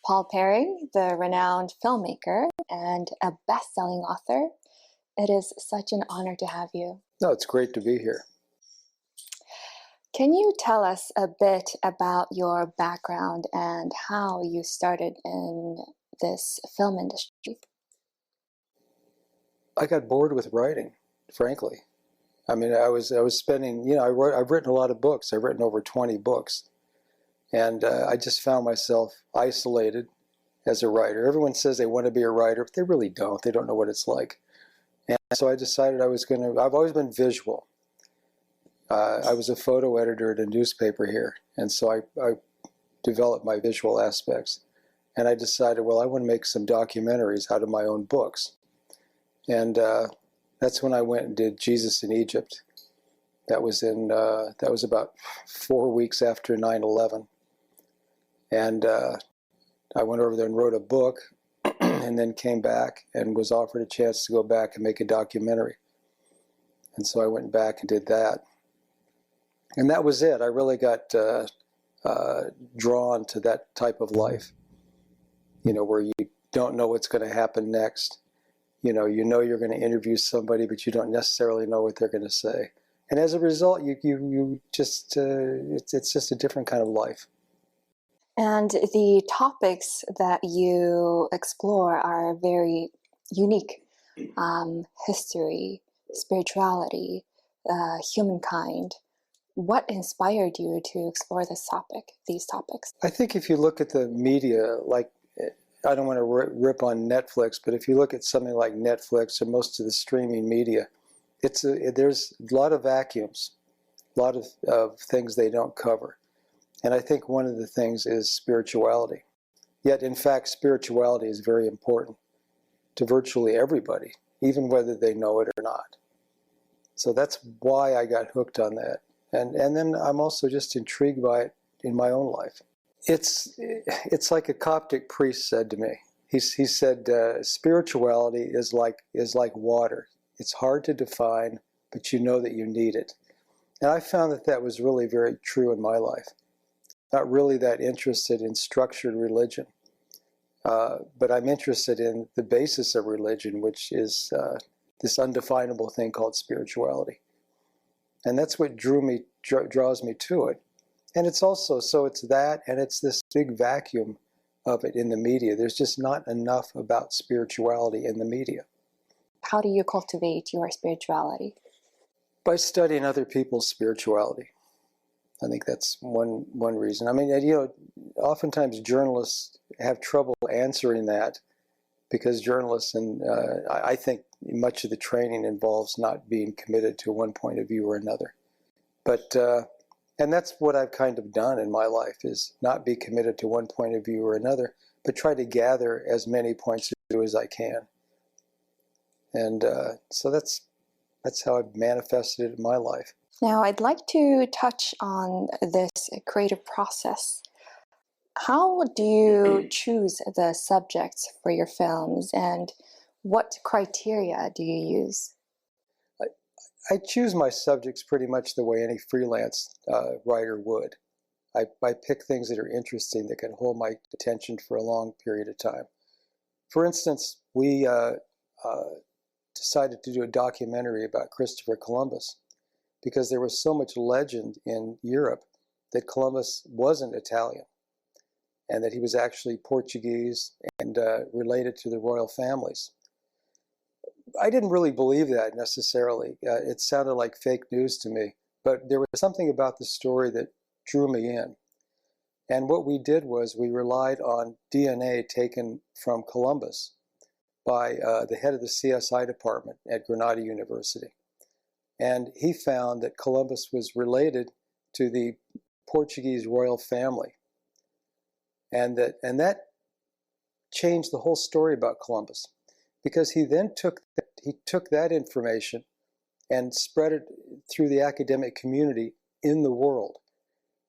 Paul Perry, the renowned filmmaker and a best-selling author. It is such an honor to have you. No, it's great to be here. Can you tell us a bit about your background and how you started in this film industry? I got bored with writing, frankly. I mean, I was spending, I've written a lot of books. I've written over 20 books. And I just found myself isolated as a writer. Everyone says they want to be a writer, but they really don't. They don't know what it's like. And so I decided I've always been visual. I was a photo editor at a newspaper here. And so I developed my visual aspects. And I decided, well, I want to make some documentaries out of my own books. And that's when I went and did Jesus in Egypt. That was about 4 weeks after 9/11. And I went over there and wrote a book and then came back and was offered a chance to go back and make a documentary. And so I went back and did that. And that was it. I really got drawn to that type of life, where you don't know what's going to happen next. You know you're going to interview somebody, but you don't necessarily know what they're going to say. And as a result, you just it's just a different kind of life. And the topics that you explore are very unique. History, spirituality, humankind. What inspired you to explore these topics? I think if you look at the media, like, I don't want to rip on Netflix, but if you look at something like Netflix or most of the streaming media, there's a lot of vacuums, a lot of things they don't cover. And I think one of the things is spirituality. Yet, in fact, spirituality is very important to virtually everybody, even whether they know it or not. So that's why I got hooked on that. And then I'm also just intrigued by it in my own life. It's like a Coptic priest said to me. He said, spirituality is like water. It's hard to define, but you know that you need it. And I found that was really very true in my life. Not really that interested in structured religion, but I'm interested in the basis of religion, which is this undefinable thing called spirituality. And that's what draws me to it. And it's also, so it's that, and it's this big vacuum of it in the media. There's just not enough about spirituality in the media. How do you cultivate your spirituality? By studying other people's spirituality. I think that's one reason. I mean, oftentimes journalists have trouble answering that because journalists, and I think much of the training involves not being committed to one point of view or another. But, and that's what I've kind of done in my life, is not be committed to one point of view or another, but try to gather as many points of view as I can. And so that's how I've manifested it in my life. Now, I'd like to touch on this creative process. How do you choose the subjects for your films, and what criteria do you use? I choose my subjects pretty much the way any freelance writer would. I pick things that are interesting, that can hold my attention for a long period of time. For instance, we decided to do a documentary about Christopher Columbus, because there was so much legend in Europe that Columbus wasn't Italian, and that he was actually Portuguese and related to the royal families. I didn't really believe that necessarily. It sounded like fake news to me, but there was something about the story that drew me in. And what we did was we relied on DNA taken from Columbus by the head of the CSI department at Granada University. And he found that Columbus was related to the Portuguese royal family. And that changed the whole story about Columbus, because he then took that information and spread it through the academic community in the world.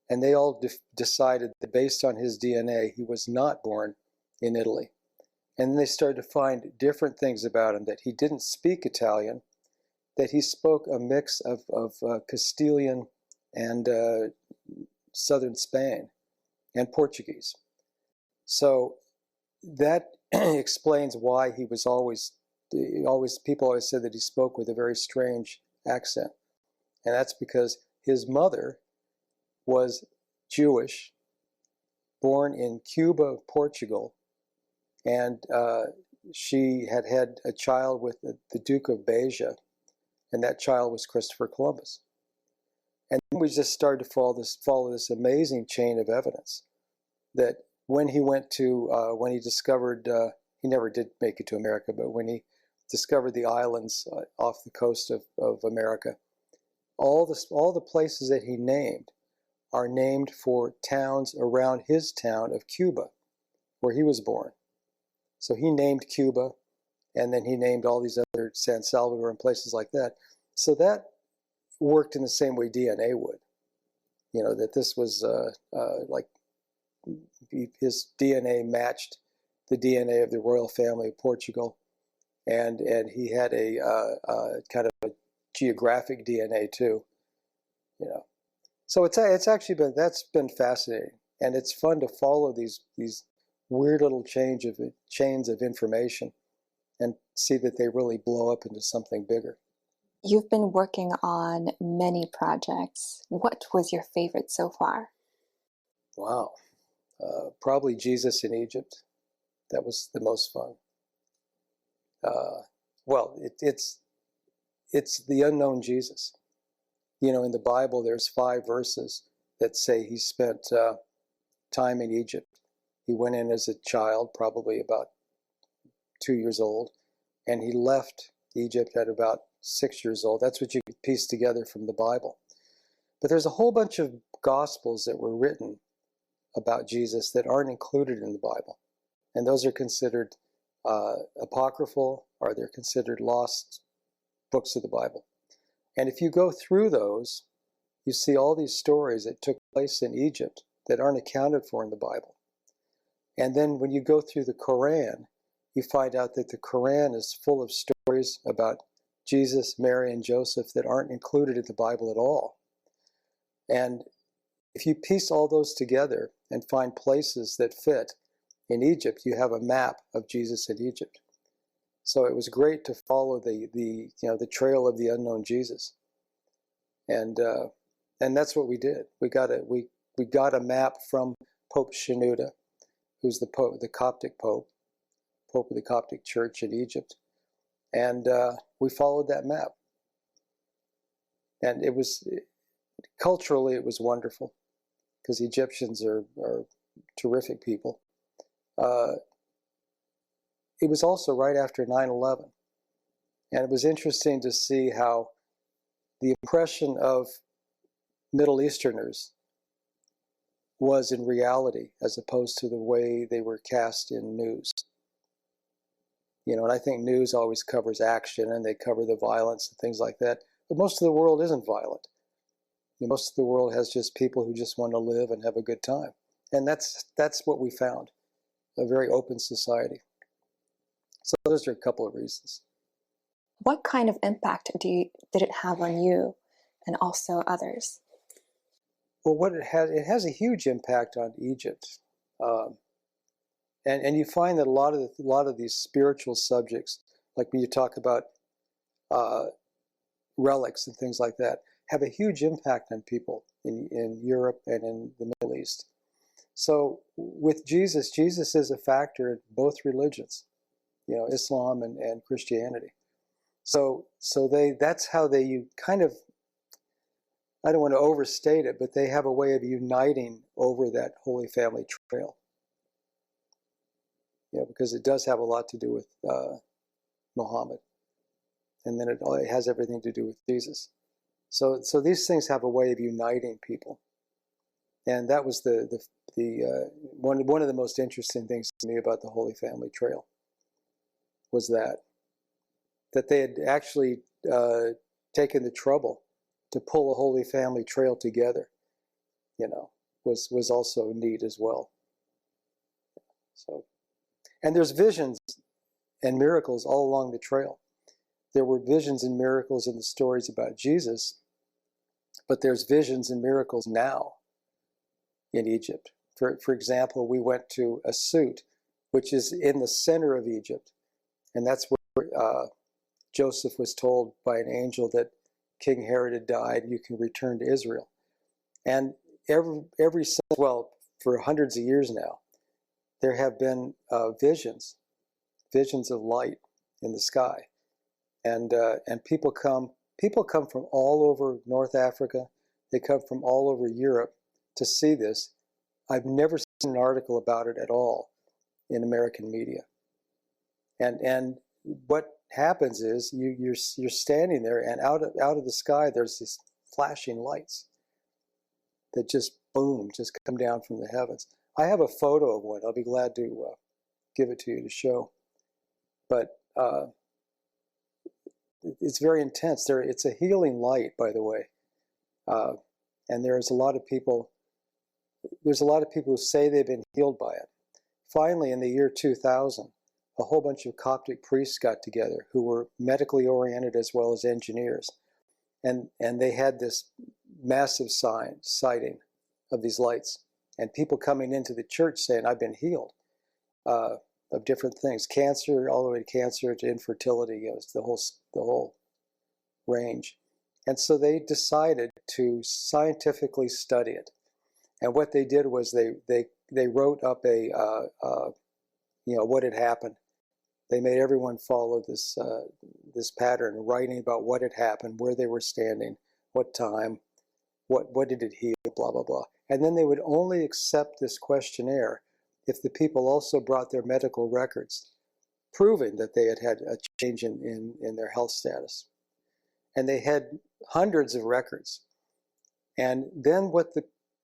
And they all decided that based on his DNA, he was not born in Italy. And then they started to find different things about him, that he didn't speak Italian, that he spoke a mix of Castilian and southern Spain and Portuguese. So that explains why he was people always said that he spoke with a very strange accent. And that's because his mother was Jewish, born in Cuba, Portugal, and she had had a child with the Duke of Beja, and that child was Christopher Columbus. And we just started to follow this amazing chain of evidence that when he went to, when he discovered, he never did make it to America, but when he discovered the islands off the coast of America, all the places that he named are named for towns around his town of Cuba, where he was born. So he named Cuba, and then he named all these other San Salvador and places like that. So that worked in the same way DNA would. That this was like his DNA matched the DNA of the royal family of Portugal, and he had a kind of a geographic DNA too. So it's actually that's been fascinating, and it's fun to follow these weird little chains of information and see that they really blow up into something bigger. You've been working on many projects. What was your favorite so far? Wow. Probably Jesus in Egypt. That was the most fun. Well, it's the unknown Jesus. In the Bible, there's 5 verses that say he spent time in Egypt. He went in as a child, probably about 2 years old, and he left Egypt at about 6 years old. That's what you can piece together from the Bible. But there's a whole bunch of Gospels that were written about Jesus that aren't included in the Bible. And those are considered apocryphal, or they're considered lost books of the Bible. And if you go through those, you see all these stories that took place in Egypt that aren't accounted for in the Bible. And then when you go through the Quran, you find out that the Quran is full of stories about Jesus, Mary, and Joseph that aren't included in the Bible at all. And if you piece all those together and find places that fit in Egypt, you have a map of Jesus in Egypt. So it was great to follow the trail of the unknown Jesus, and that's what we did. We got a map from Pope Shenouda, who's the Coptic Pope of the Coptic Church in Egypt, and we followed that map. And culturally it was wonderful, because Egyptians are terrific people. It was also right after 9/11, and it was interesting to see how the impression of Middle Easterners was in reality as opposed to the way they were cast in news. And I think news always covers action, and they cover the violence and things like that, but most of the world isn't violent. Most of the world has just people who just want to live and have a good time, and that's what we found, a very open society. So those are a couple of reasons. What kind of impact did it have on you and also others? Well, it has a huge impact on Egypt, and you find that a lot of these spiritual subjects, like when you talk about relics and things like that, have a huge impact on people in Europe and in the Middle East. So with Jesus is a factor in both religions, Islam and Christianity. So that's how you kind of, I don't want to overstate it, but they have a way of uniting over that Holy Family trail. Because it does have a lot to do with Muhammad, and then it has everything to do with Jesus. So these things have a way of uniting people, and that was one of the most interesting things to me about the Holy Family Trail was that they had actually taken the trouble to pull a Holy Family Trail together. Was also neat as well. So, and there's visions and miracles all along the trail. There were visions and miracles in the stories about Jesus, but there's visions and miracles now in Egypt. For example, we went to Asut, which is in the center of Egypt. And that's where Joseph was told by an angel that King Herod had died, you can return to Israel. And well, for hundreds of years now, there have been visions of light in the sky. And people come from all over North Africa. They come from all over Europe to see this. I've never seen an article about it at all in American media. And what happens is you're standing there, and out of the sky there's these flashing lights that just boom, just come down from the heavens. I have a photo of one. I'll be glad to give it to you to show. But it's very intense. It's a healing light, by the way. And there's a lot of people who say they've been healed by it. Finally, in the year 2000, a whole bunch of Coptic priests got together who were medically oriented as well as engineers. And they had this massive sighting of these lights. And people coming into the church saying, I've been healed of different things. Cancer, all the way to cancer, to infertility, it's the whole range. And so they decided to scientifically study it. And what they did was they wrote up what had happened. They made everyone follow this pattern, writing about what had happened, where they were standing, what time, what did it heal, blah, blah, blah. And then they would only accept this questionnaire if the people also brought their medical records, proving that they had had a change in their health status. And they had hundreds of records. And then what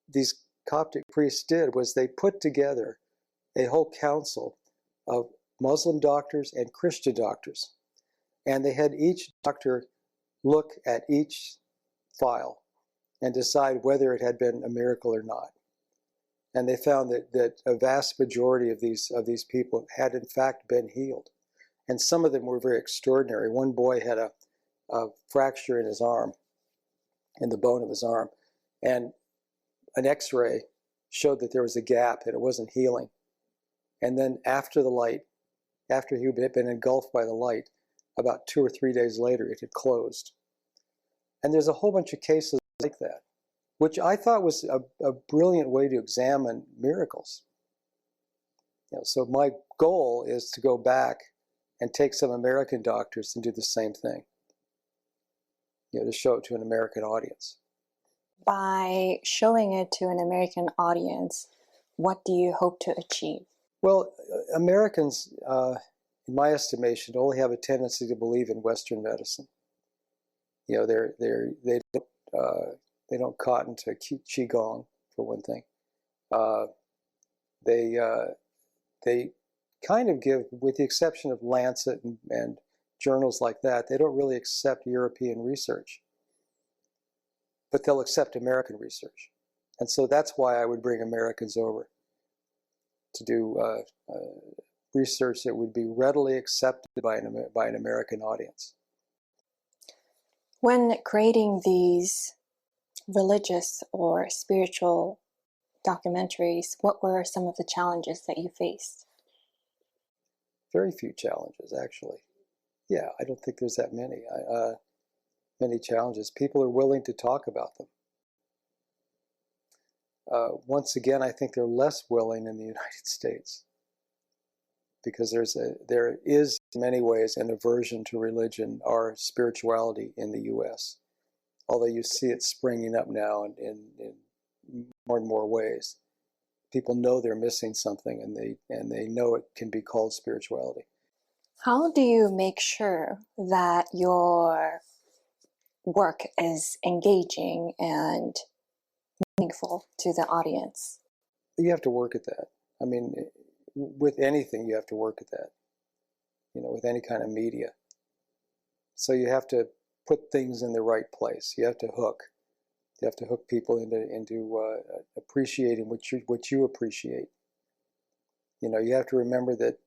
these Coptic priests did was they put together a whole council of Muslim doctors and Christian doctors. And they had each doctor look at each file and decide whether it had been a miracle or not. And they found that a vast majority of these people had in fact been healed. And some of them were very extraordinary. One boy had a fracture in his arm, in the bone of his arm. And an x-ray showed that there was a gap, that it wasn't healing. And then after he had been engulfed by the light, about 2 or 3 days later, it had closed. And there's a whole bunch of cases like that, which I thought was a brilliant way to examine miracles. So my goal is to go back and take some American doctors and do the same thing, to show it to an American audience. By showing it to an American audience, what do you hope to achieve? Well, Americans, in my estimation, only have a tendency to believe in Western medicine. They don't cotton to qigong, for one thing. They kind of give, with the exception of Lancet and journals like that, they don't really accept European research. But they'll accept American research. And so that's why I would bring Americans over to do research that would be readily accepted by an American audience. When creating these religious or spiritual documentaries, what were some of the challenges that you faced? Very few challenges, actually. Yeah, I don't think there's that many. Many challenges. People are willing to talk about them. Once again, I think they're less willing in the United States because there is in many ways an aversion to religion or spirituality in the U.S. Although you see it springing up now in more and more ways. People know they're missing something, and they know it can be called spirituality. How do you make sure that your work is engaging and meaningful to the audience? You have to work at that. I mean, with anything, you have to work at that, with any kind of media. So you have to put things in the right place. You have to hook. You have to hook people into appreciating what you appreciate. You have to remember that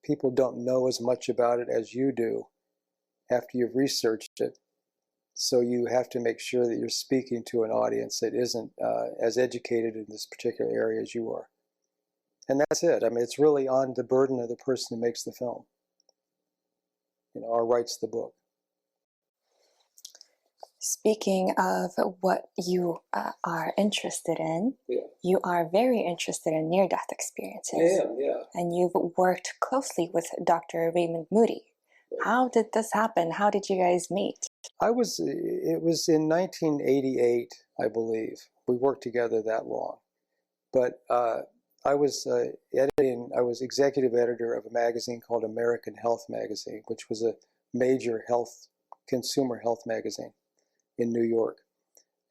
people don't know as much about it as you do after you've researched it. So you have to make sure that you're speaking to an audience that isn't as educated in this particular area as you are. And that's it. I mean, it's really on the burden of the person who makes the film, or writes the book. Speaking of what you are interested in, Yeah. you are very interested in near-death experiences. I am, yeah. And you've worked closely with Dr. Raymond Moody. How did this happen? How did you guys meet? It was in 1988, I believe. We worked together that long. But I was I was executive editor of a magazine called American Health Magazine, which was a major consumer health magazine in New York.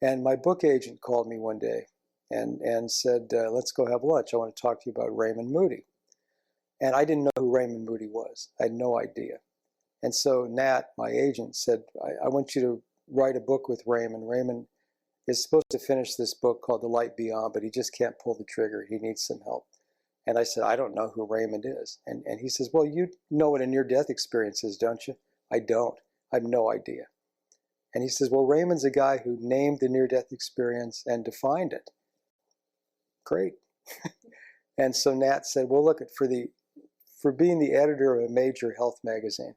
And my book agent called me one day and said, let's go have lunch. I want to talk to you about Raymond Moody. And I didn't know who Raymond Moody was. I had no idea. And so Nat, my agent, said, I want you to write a book with Raymond. Raymond is supposed to finish this book called The Light Beyond, but he just can't pull the trigger. He needs some help. And I said, I don't know who Raymond is. And he says, well, you know what a near-death experience is, don't you? I don't. I have no idea. And he says, well, Raymond's a guy who named the near-death experience and defined it. Great. And so Nat said, well, look, for being the editor of a major health magazine,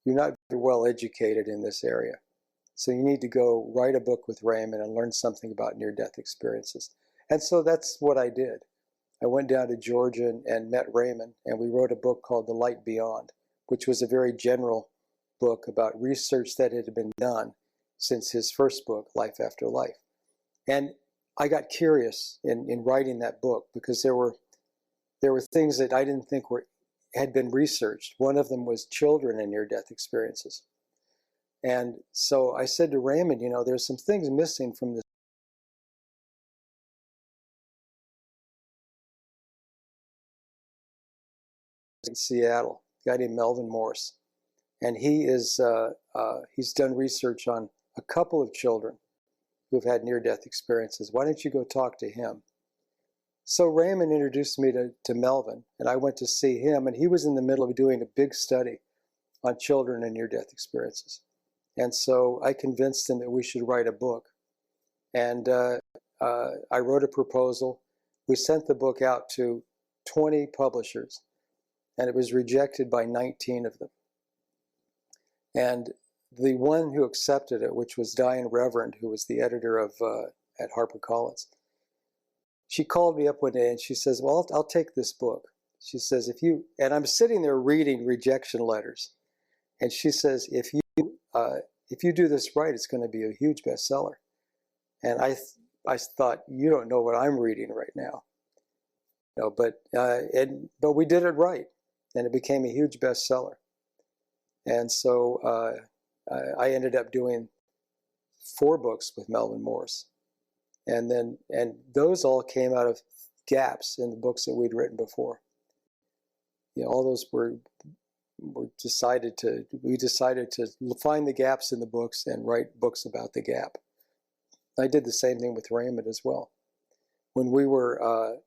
you're not very well educated in this area. So you need to go write a book with Raymond and learn something about near-death experiences. And so that's what I did. I went down to Georgia and met Raymond, and we wrote a book called The Light Beyond, which was a very general book about research that had been done since his first book, Life After Life. And I got curious in writing that book because there were things that I didn't think had been researched. One of them was children in near-death experiences. And so I said to Raymond, there's some things missing from this. In Seattle, a guy named Melvin Morse. And he's done research on a couple of children who've had near-death experiences. Why don't you go talk to him? So Raymond introduced me to Melvin, and I went to see him, and he was in the middle of doing a big study on children and near-death experiences. And so I convinced him that we should write a book. And I wrote a proposal. We sent the book out to 20 publishers, and it was rejected by 19 of them. And the one who accepted it, which was Diane Reverend, who was the editor at HarperCollins, she called me up one day and she says, well, I'll take this book. She says, and I'm sitting there reading rejection letters. And she says, if you do this right, it's going to be a huge bestseller. And I thought, you don't know what I'm reading right now. But we did it right, and it became a huge bestseller. And so I ended up doing 4 books with Melvin Morse. And those all came out of gaps in the books that we'd written before. All those we decided to find the gaps in the books and write books about the gap. I did the same thing with Raymond as well. When we were,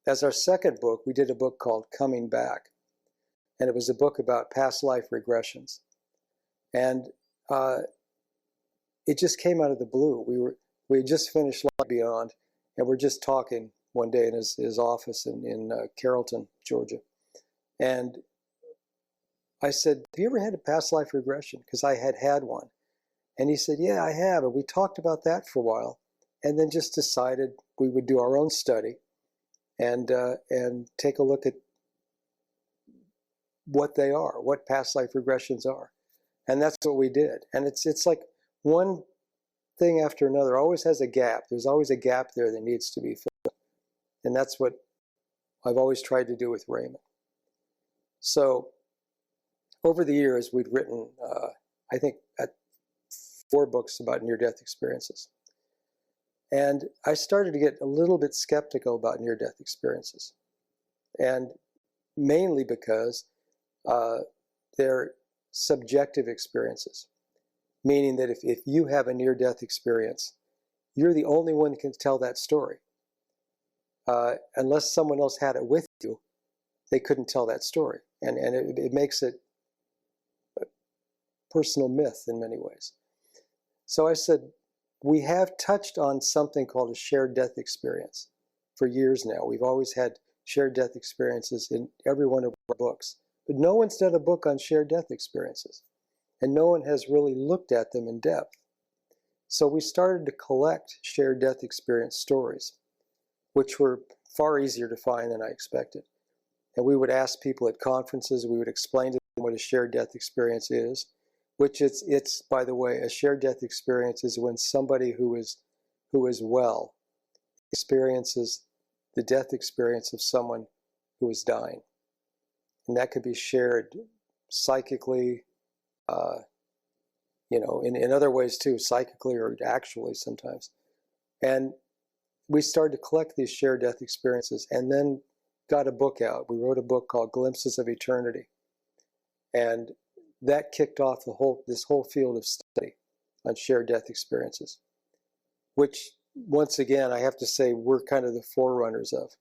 as our second book, we did a book called Coming Back. And it was a book about past life regressions. And it just came out of the blue. We had just finished Light Beyond, and we're just talking one day in his office in Carrollton, Georgia. And I said, have you ever had a past life regression? Because I had one. And he said, yeah, I have. And we talked about that for a while, and then just decided we would do our own study and take a look at what they are, what past life regressions are. And that's what we did. And it's like one thing after another always has a gap. There's always a gap there that needs to be filled. And that's what I've always tried to do with Raymond. So over the years, we'd written, I think, 4 books about near-death experiences. And I started to get a little bit skeptical about near-death experiences. And mainly because they're subjective experiences, meaning that if you have a near-death experience, you're the only one who can tell that story. Unless someone else had it with you, they couldn't tell that story. And it makes it a personal myth in many ways. So I said, we have touched on something called a shared death experience for years now. We've always had shared death experiences in every one of our books. But no one's done a book on shared death experiences, and no one has really looked at them in depth. So we started to collect shared death experience stories, which were far easier to find than I expected. And we would ask people at conferences, we would explain to them what a shared death experience is, which it's by the way, a shared death experience is when somebody who is well experiences the death experience of someone who is dying. And that could be shared psychically, in other ways too, psychically or actually sometimes. And we started to collect these shared death experiences and then got a book out. We wrote a book called Glimpses of Eternity. And that kicked off this whole field of study on shared death experiences, which once again, I have to say, we're kind of the forerunners of.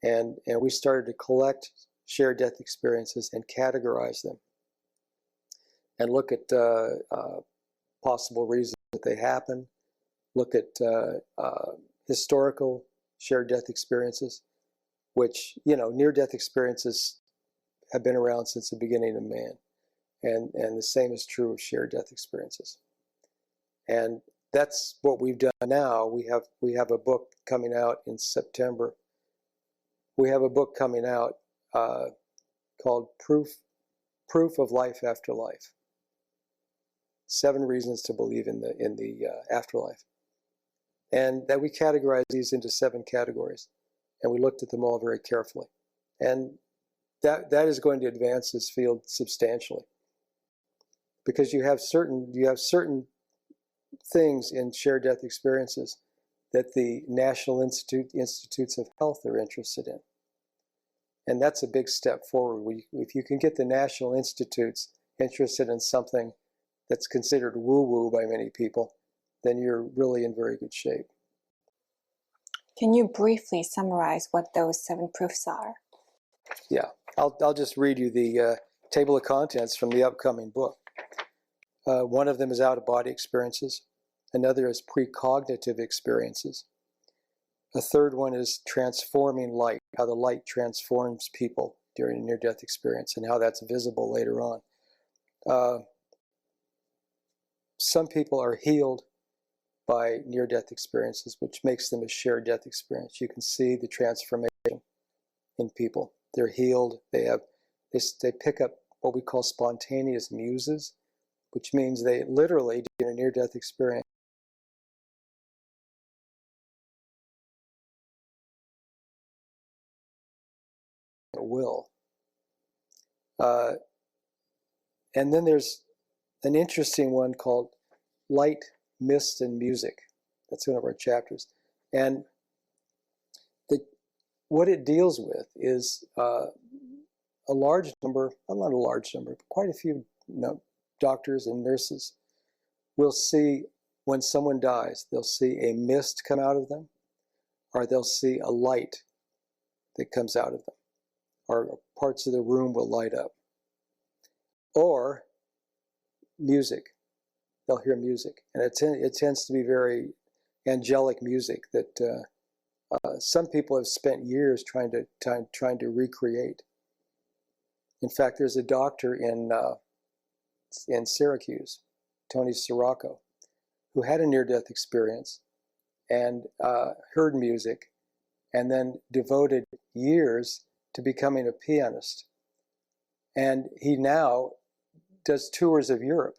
And we started to collect shared death experiences and categorize them and look at possible reasons that they happen, look at historical shared death experiences, which, near-death experiences have been around since the beginning of man. And the same is true of shared death experiences. And that's what we've done now. We have a book coming out in September. We have a book coming out called Proof of Life After Life. 7 reasons to believe in the afterlife. And that we categorize these into 7 categories. And we looked at them all very carefully. And that is going to advance this field substantially. Because you have certain things in shared death experiences that the National Institutes of Health are interested in. And that's a big step forward. If you can get the National Institutes interested in something that's considered woo-woo by many people, then you're really in very good shape. Can you briefly summarize what those 7 proofs are? Yeah, I'll just read you the table of contents from the upcoming book. One of them is out-of-body experiences. Another is precognitive experiences. A third one is transforming light, how the light transforms people during a near-death experience and how that's visible later on. Some people are healed by near-death experiences, which makes them a shared death experience. You can see the transformation in people. They're healed. They pick up what we call spontaneous muses, which means they literally, during a near-death experience, will. And then there's an interesting one called Light, Mist, and Music. That's one of our chapters. And what it deals with is a large number, not a large number, but quite a few doctors and nurses will see when someone dies, they'll see a mist come out of them, or they'll see a light that comes out of them, or parts of the room will light up. Or music. They'll hear music. And it tends to be very angelic music that some people have spent years trying to recreate. In fact, there's a doctor in Syracuse, Tony Sirocco, who had a near-death experience and heard music and then devoted years to becoming a pianist. And he now does tours of Europe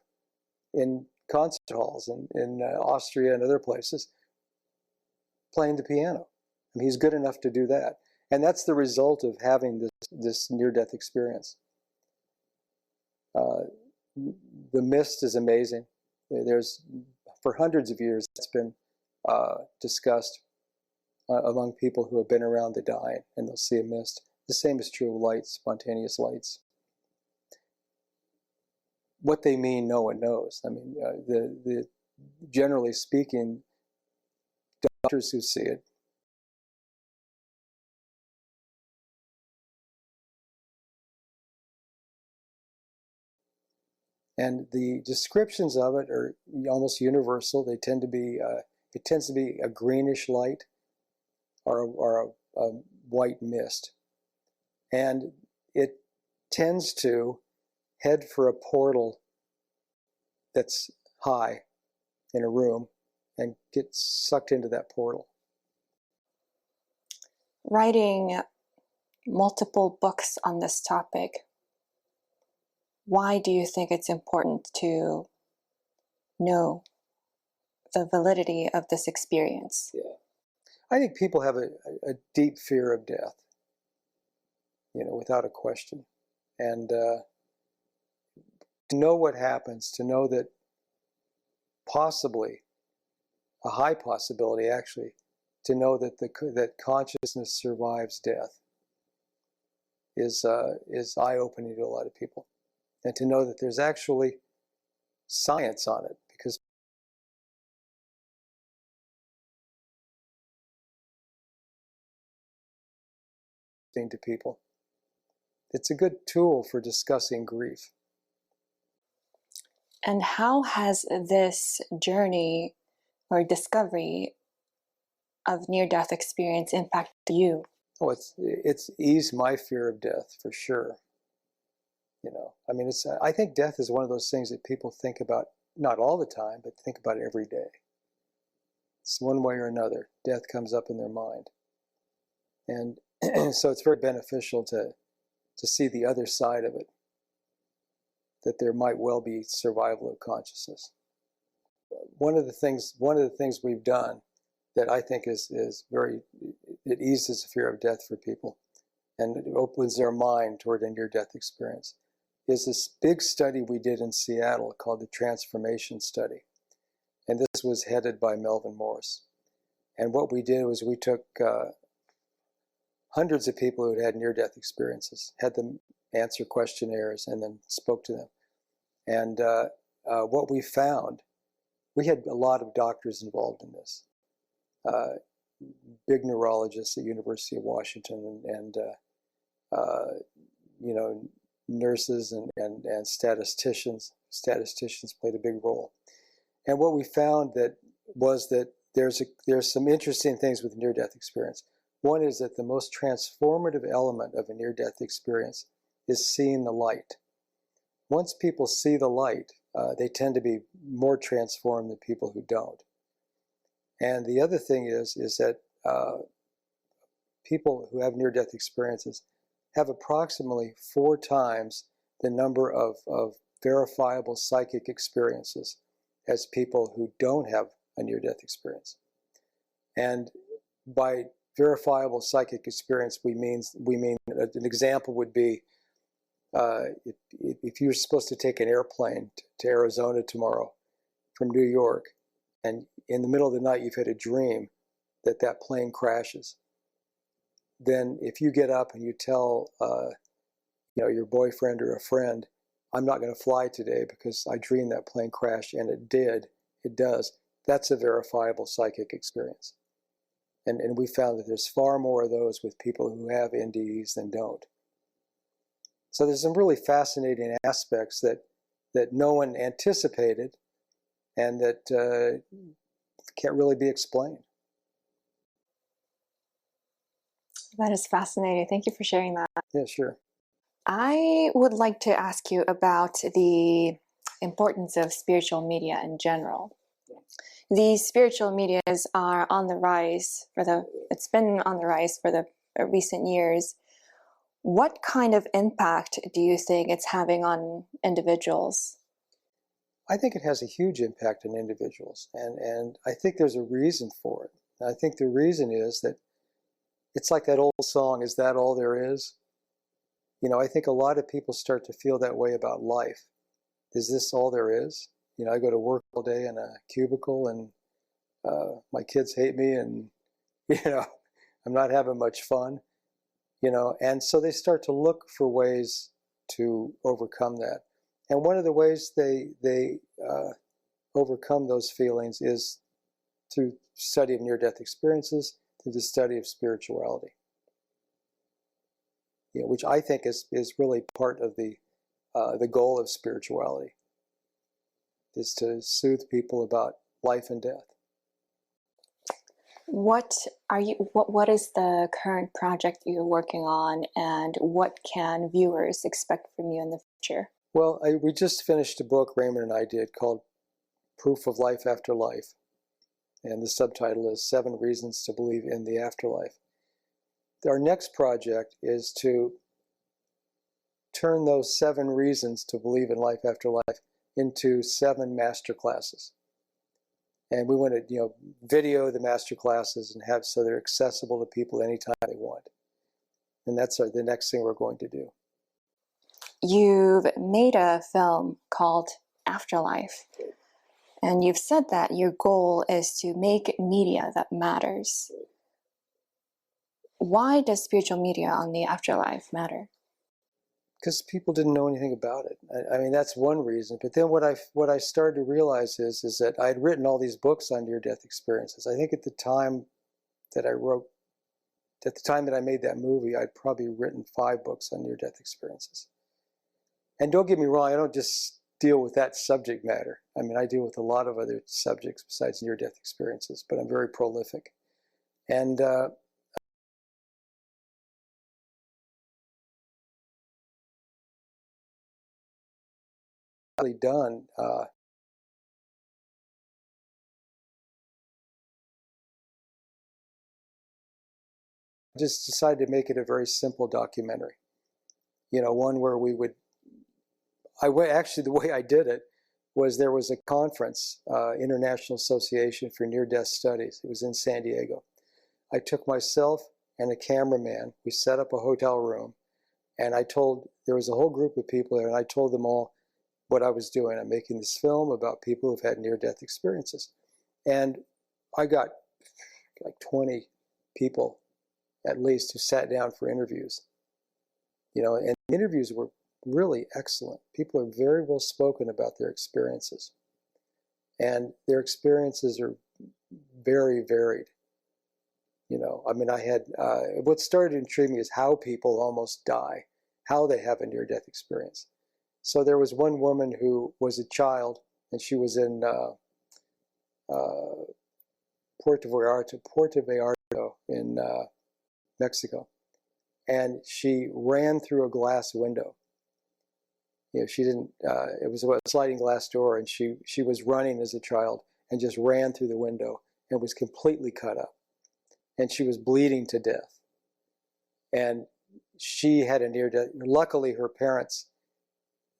in concert halls in Austria and other places, playing the piano. I mean, he's good enough to do that. And that's the result of having this near-death experience. The mist is amazing. For hundreds of years, it's been discussed among people who have been around the dying, and they'll see a mist. The same is true of lights, spontaneous lights. What they mean, no one knows. I mean, generally speaking, doctors who see it and the descriptions of it are almost universal. They tend to be it tends to be a greenish light or white mist. And it tends to head for a portal that's high in a room and get sucked into that portal. Writing multiple books on this topic, why do you think it's important to know the validity of this experience? Yeah. I think people have a deep fear of death, without a question. And to know what happens, to know that possibly, a high possibility actually, to know that that consciousness survives death is eye-opening to a lot of people. And to know that there's actually science on it, because to people, it's a good tool for discussing grief. And how has this journey or discovery of near-death experience impacted you? Oh, it's eased my fear of death for sure. I mean, I think death is one of those things that people think about, not all the time, but think about it every day. It's one way or another, death comes up in their mind. And so it's very beneficial to see the other side of it, that there might well be survival of consciousness. One of the things we've done that I think it eases the fear of death for people, and it opens their mind toward a near-death experience, is this big study we did in Seattle called the Transformation Study. And this was headed by Melvin Morris. And what we did was we took hundreds of people who had near-death experiences, had them answer questionnaires, and then spoke to them. And what we found, we had a lot of doctors involved in this. Big neurologists at University of Washington, and nurses and statisticians. Statisticians played a big role. And what we found was that there's some interesting things with near-death experience. One is that the most transformative element of a near-death experience is seeing the light. Once people see the light, they tend to be more transformed than people who don't. And the other thing is that people who have near-death experiences have approximately 4 times the number of verifiable psychic experiences as people who don't have a near-death experience. And by verifiable psychic experience, we mean an example would be if you're supposed to take an airplane to Arizona tomorrow from New York, and in the middle of the night you've had a dream that plane crashes, then if you get up and you tell your boyfriend or a friend, I'm not going to fly today because I dreamed that plane crashed, and it does, that's a verifiable psychic experience. And we found that there's far more of those with people who have NDEs than don't. So there's some really fascinating aspects that no one anticipated and that can't really be explained. That is fascinating. Thank you for sharing that. Yeah, sure. I would like to ask you about the importance of spiritual media in general. These spiritual medias are on the rise it's been on the rise for the recent years. What kind of impact do you think it's having on individuals? I think it has a huge impact on individuals, and I think there's a reason for it. And I think the reason is that it's like that old song, "Is that all there is?" I think a lot of people start to feel that way about life. Is this all there is? I go to work all day in a cubicle, and my kids hate me, and I'm not having much fun. And so they start to look for ways to overcome that. And one of the ways they overcome those feelings is through study of near-death experiences, through the study of spirituality, which I think is really part of the goal of spirituality, is to soothe people about life and death. What is the current project you're working on, and what can viewers expect from you in the future? Well, we just finished a book, Raymond and I did, called Proof of Life After Life. And the subtitle is 7 Reasons to Believe in the Afterlife. Our next project is to turn those 7 reasons to believe in life after life into 7 master classes. And we want to, video the master classes and have so they're accessible to people anytime they want. And that's the next thing we're going to do. You've made a film called Afterlife, and you've said that your goal is to make media that matters. Why does spiritual media on the afterlife matter? Because people didn't know anything about it. I mean, that's one reason. But then what I started to realize is that I had written all these books on near-death experiences. I think at the time that I made that movie, I'd probably written 5 books on near-death experiences. And don't get me wrong, I don't just deal with that subject matter. I mean, I deal with a lot of other subjects besides near-death experiences, but I'm very prolific. And done. Just decided to make it a very simple documentary. One where we would. Actually, the way I did it was there was a conference, International Association for Near-Death Studies. It was in San Diego. I took myself and a cameraman. We set up a hotel room, and there was a whole group of people there, and I told them all what I was doing. I'm making this film about people who've had near-death experiences. And I got like 20 people at least who sat down for interviews. And the interviews were really excellent. People are very well spoken about their experiences. And their experiences are very varied. I mean, what started to intrigue me is how people almost die, how they have a near-death experience. So there was one woman who was a child, and she was in Puerto Vallarta in Mexico, and she ran through a glass window. She didn't. It was a sliding glass door, and she was running as a child and just ran through the window and was completely cut up, and she was bleeding to death. And she had a near-death. Luckily, her parents.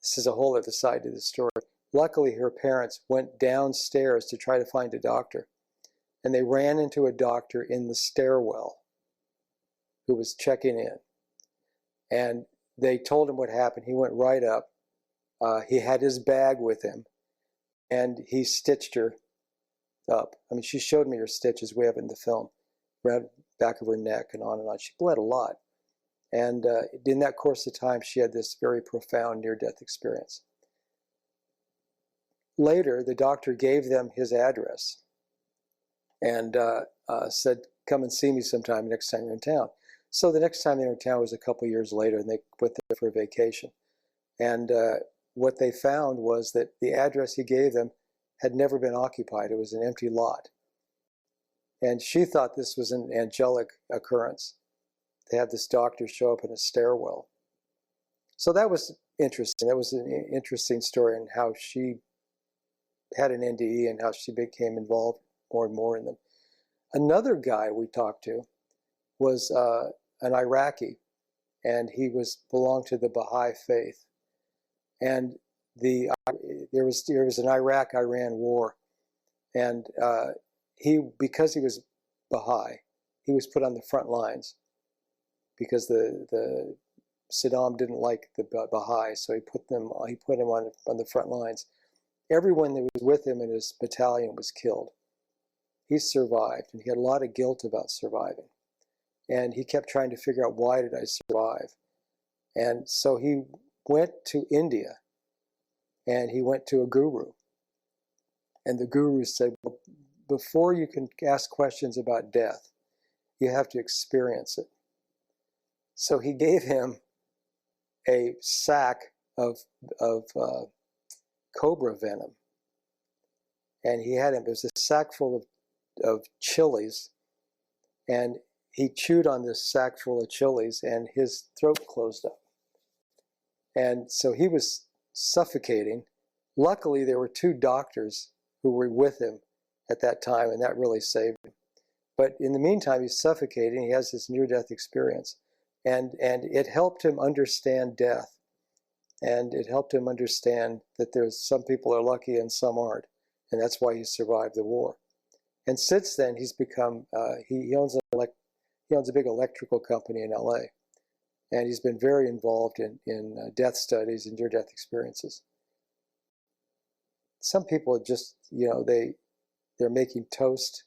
This is a whole other side to the story. Luckily, her parents went downstairs to try to find a doctor, and they ran into a doctor in the stairwell who was checking in. And they told him what happened. He went right up. He had his bag with him, and he stitched her up. I mean, she showed me her stitches. We have it in the film, right back of her neck and on and on. She bled a lot. And in that course of time, she had this very profound near-death experience. Later, the doctor gave them his address and said, come and see me sometime next time you're in town. So the next time they were in town was a couple years later, and they went there for a vacation. And what they found was that the address he gave them had never been occupied. It was an empty lot. And she thought this was an angelic occurrence. They had this doctor show up in a stairwell. So that was interesting. That was an interesting story on how she had an NDE and how she became involved more and more in them. Another guy we talked to was an Iraqi, and he belonged to the Baha'i faith. And there was an Iraq-Iran war, and because he was Baha'i, he was put on the front lines because the Saddam didn't like the Baha'i, so he put him on the front lines. Everyone that was with him in his battalion was killed. He survived, and he had a lot of guilt about surviving. And he kept trying to figure out, why did I survive? And so he went to India, and he went to a guru. And the guru said, well, before you can ask questions about death, you have to experience it. So he gave him a sack of cobra venom. And he had him, it was a sack full of chilies and he chewed on this sack full of chilies, and his throat closed up. And so he was suffocating. Luckily, there were 2 doctors who were with him at that time, and that really saved him. But in the meantime, he's suffocating. He has this near-death experience. And it helped him understand death. And it helped him understand that there's some people are lucky and some aren't. And that's why he survived the war. And since then, he's become, he owns a big electrical company in LA. And he's been very involved in death studies and near-death experiences. Some people just, they're making toast